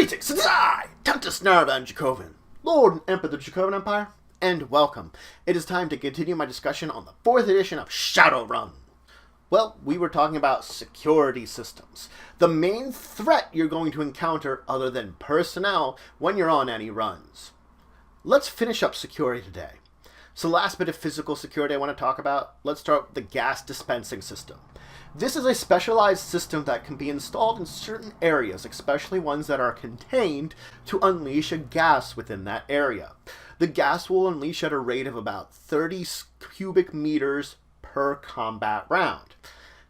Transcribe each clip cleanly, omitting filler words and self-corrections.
Greetings, it is I, Countess Narva and Dracovin, Lord and Emperor of the Dracovin Empire, and welcome. It is time to continue my discussion on the 4th edition of Shadowrun. Well, we were talking about security systems, the main threat you're going to encounter other than personnel when you're on any runs. Let's finish up security today. So last bit of physical security I want to talk about, let's start with the gas dispensing system. This is a specialized system that can be installed in certain areas, especially ones that are contained, to unleash a gas within that area. The gas will unleash at a rate of about 30 cubic meters per combat round.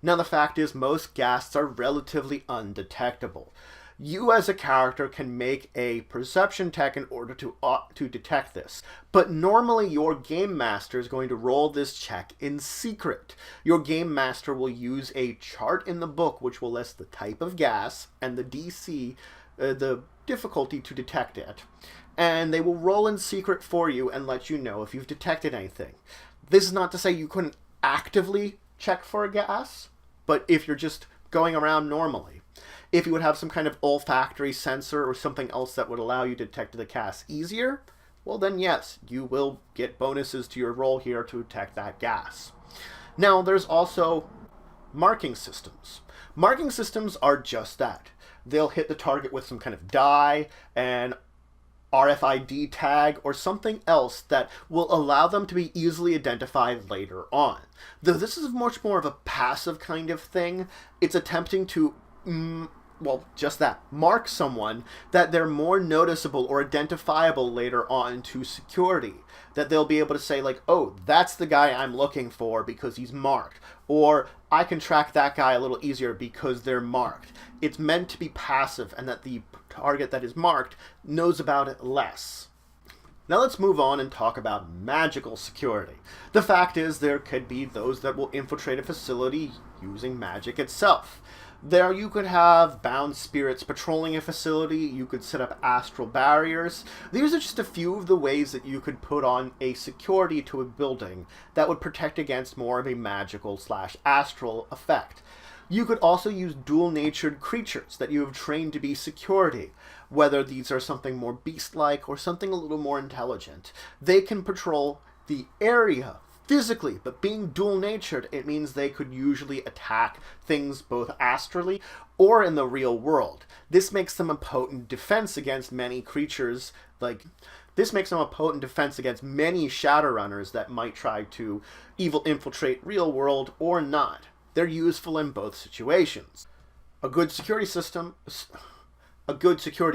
Now the fact is, most gases are relatively undetectable. You as a character can make a perception check in order to detect this, but normally your game master is going to roll this check in secret. Your game master will use a chart in the book which will list the type of gas and the DC, the difficulty to detect it, and they will roll in secret for you and let you know if you've detected anything. This is not to say you couldn't actively check for a gas, but if you're just going around normally. If you would have some kind of olfactory sensor or something else that would allow you to detect the gas easier, well then yes, you will get bonuses to your roll here to detect that gas. Now there's also marking systems. Marking systems are just that. They'll hit the target with some kind of dye, an RFID tag, or something else that will allow them to be easily identified later on. Though this is much more of a passive kind of thing, it's attempting to just that, mark someone that they're more noticeable or identifiable later on to security. That they'll be able to say like, oh, that's the guy I'm looking for because he's marked. Or I can track that guy a little easier because they're marked. It's meant to be passive and that the target that is marked knows about it less. Now let's move on and talk about magical security. The fact is there could be those that will infiltrate a facility using magic itself. There you could have bound spirits patrolling a facility, you could set up astral barriers. These are just a few of the ways that you could put on a security to a building that would protect against more of a magical/astral effect. You could also use dual-natured creatures that you have trained to be security, whether these are something more beast-like or something a little more intelligent. They can patrol the area physically, but being dual-natured, it means they could usually attack things both astrally or in the real world. This makes them a potent defense against many creatures, this makes them a potent defense against many Shadowrunners that might try to infiltrate real world or not. They're useful in both situations. A good security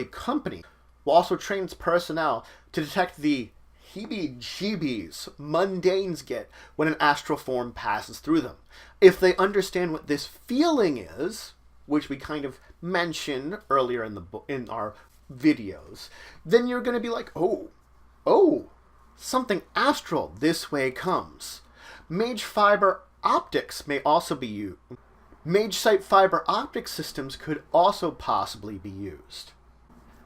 company will also train its personnel to detect the heebie-jeebies mundanes get when an astral form passes through them. If they understand what this feeling is, which we kind of mentioned earlier in our videos, then you're going to be like, oh, something astral this way comes. Mage fiber optics may also be used. Mage sight fiber optic systems could also possibly be used.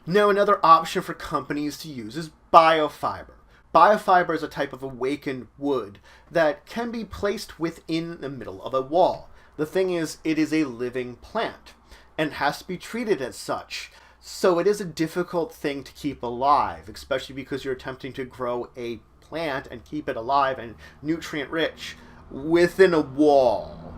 Now another option for companies to use is biofiber. Biofiber is a type of awakened wood that can be placed within the middle of a wall. The thing is, it is a living plant and has to be treated as such. So it is a difficult thing to keep alive, especially because you're attempting to grow a plant and keep it alive and nutrient rich within a wall.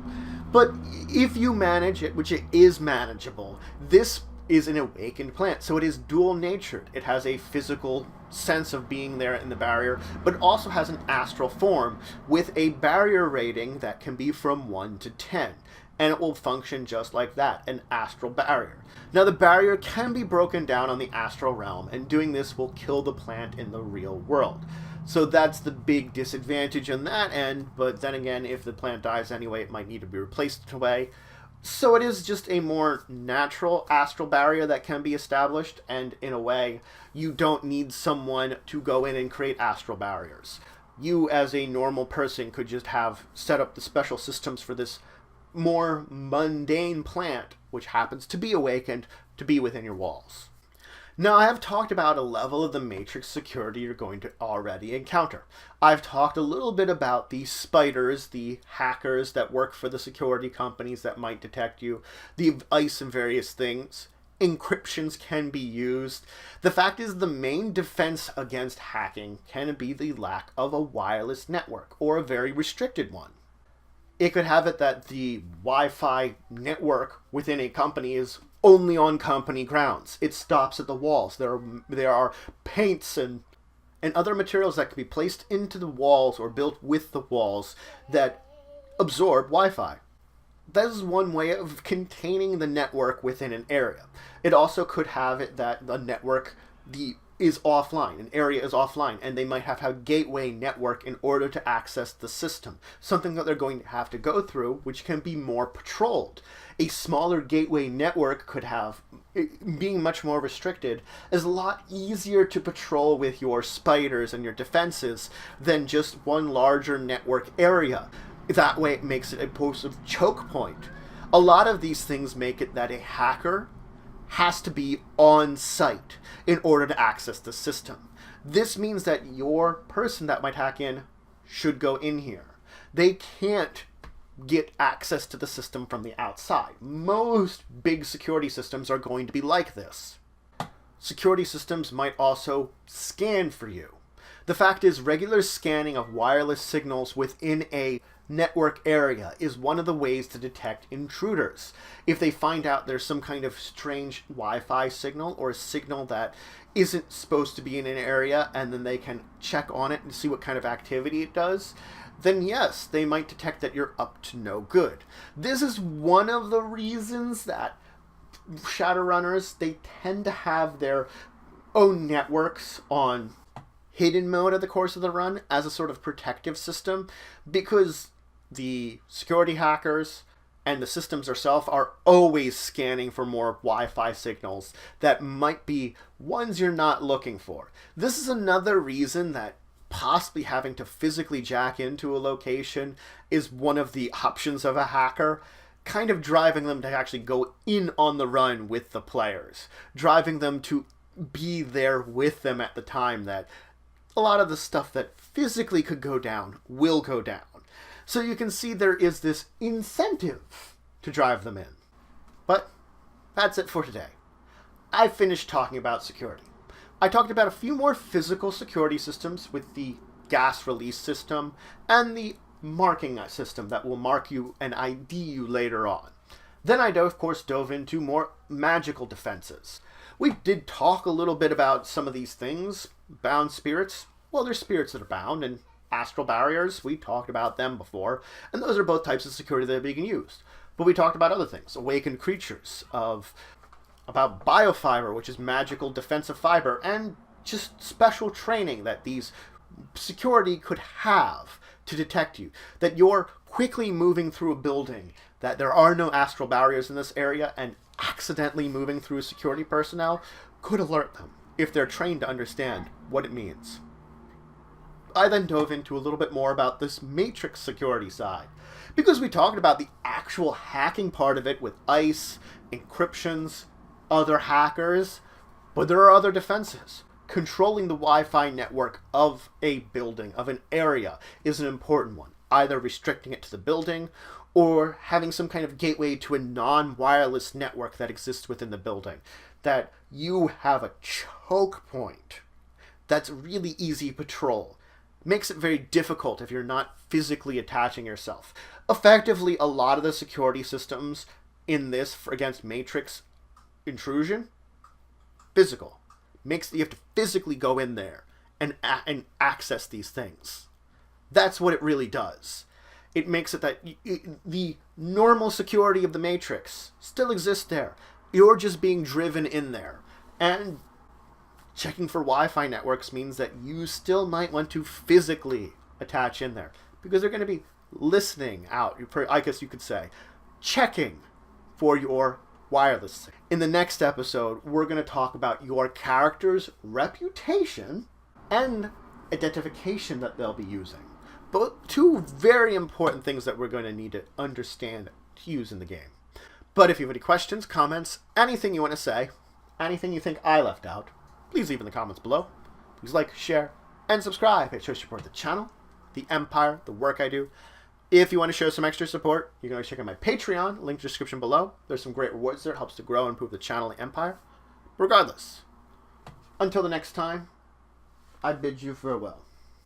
But if you manage it, which it is manageable, this is an awakened plant, so it is dual-natured. It has a physical sense of being there in the barrier, but it also has an astral form with a barrier rating that can be from 1 to 10, and it will function just like that, an astral barrier. Now the barrier can be broken down on the astral realm, and doing this will kill the plant in the real world. So that's the big disadvantage on that end, but then again, if the plant dies anyway, it might need to be replaced away. So it is just a more natural astral barrier that can be established, and in a way, you don't need someone to go in and create astral barriers. You, as a normal person, could just have set up the special systems for this more mundane plant, which happens to be awakened, to be within your walls. Now, I have talked about a level of the Matrix security you're going to already encounter. I've talked a little bit about the spiders, the hackers that work for the security companies that might detect you, the ICE and various things. encryptions can be used. The fact is, the main defense against hacking can be the lack of a wireless network, or a very restricted one. It could have it that the Wi-Fi network within a company is only on company grounds. It stops at the walls. There are paints and other materials that can be placed into the walls or built with the walls that absorb Wi-Fi. That is one way of containing the network within an area. It also could have it that the network is offline, an area is offline, and they might have a gateway network in order to access the system. Something that they're going to have to go through, which can be more patrolled. A smaller gateway network could have, being much more restricted, is a lot easier to patrol with your spiders and your defenses than just one larger network area. That way it makes it a positive choke point. A lot of these things make it that a hacker has to be on site in order to access the system. This means that your person that might hack in should go in here. They can't get access to the system from the outside. Most big security systems are going to be like this. Security systems might also scan for you. The fact is, regular scanning of wireless signals within a network area is one of the ways to detect intruders. If they find out there's some kind of strange Wi-Fi signal or a signal that isn't supposed to be in an area, and then they can check on it and see what kind of activity it does, then yes, they might detect that you're up to no good. This is one of the reasons that Shadowrunners, they tend to have their own networks on hidden mode at the course of the run as a sort of protective system, because the security hackers and the systems themselves are always scanning for more Wi-Fi signals that might be ones you're not looking for. This is another reason that possibly having to physically jack into a location is one of the options of a hacker, kind of driving them to actually go in on the run with the players, driving them to be there with them at the time that a lot of the stuff that physically could go down will go down. So you can see there is this incentive to drive them in. But that's it for today. I finished talking about security. I talked about a few more physical security systems with the gas release system and the marking system that will mark you and ID you later on. Then I, of course, dove into more magical defenses. We did talk a little bit about some of these things. Bound spirits, well, there's spirits that are bound, and astral barriers, we talked about them before, and those are both types of security that are being used. But we talked about other things, awakened creatures, about biofiber, which is magical defensive fiber, and just special training that these security could have to detect you, that you're quickly moving through a building, that there are no astral barriers in this area, and accidentally moving through security personnel could alert them if they're trained to understand what it means. I then dove into a little bit more about this matrix security side, because we talked about the actual hacking part of it with ICE, encryptions, other hackers, but there are other defenses. Controlling the Wi-Fi network of a building, of an area, is an important one, either restricting it to the building or having some kind of gateway to a non-wireless network that exists within the building, that you have a choke point that's really easy to patrol. Makes it very difficult if you're not physically attaching yourself. Effectively, a lot of the security systems in this against matrix intrusion, physical. You have to physically go in there and access these things. That's what it really does. It makes it that the normal security of the matrix still exists there. You're just being driven in there. And checking for Wi-Fi networks means that you still might want to physically attach in there, because they're going to be listening out, I guess you could say, checking for your wireless. In the next episode, we're going to talk about your character's reputation and identification that they'll be using. But two very important things that we're going to need to understand to use in the game. But if you have any questions, comments, anything you want to say, anything you think I left out, please leave in the comments below. Please like, share, and subscribe. It shows you support the channel, the Empire, the work I do. If you want to show some extra support, you can always check out my Patreon, link in the description below. There's some great rewards there. It helps to grow and improve the channel and the empire. Regardless, until the next time, I bid you farewell.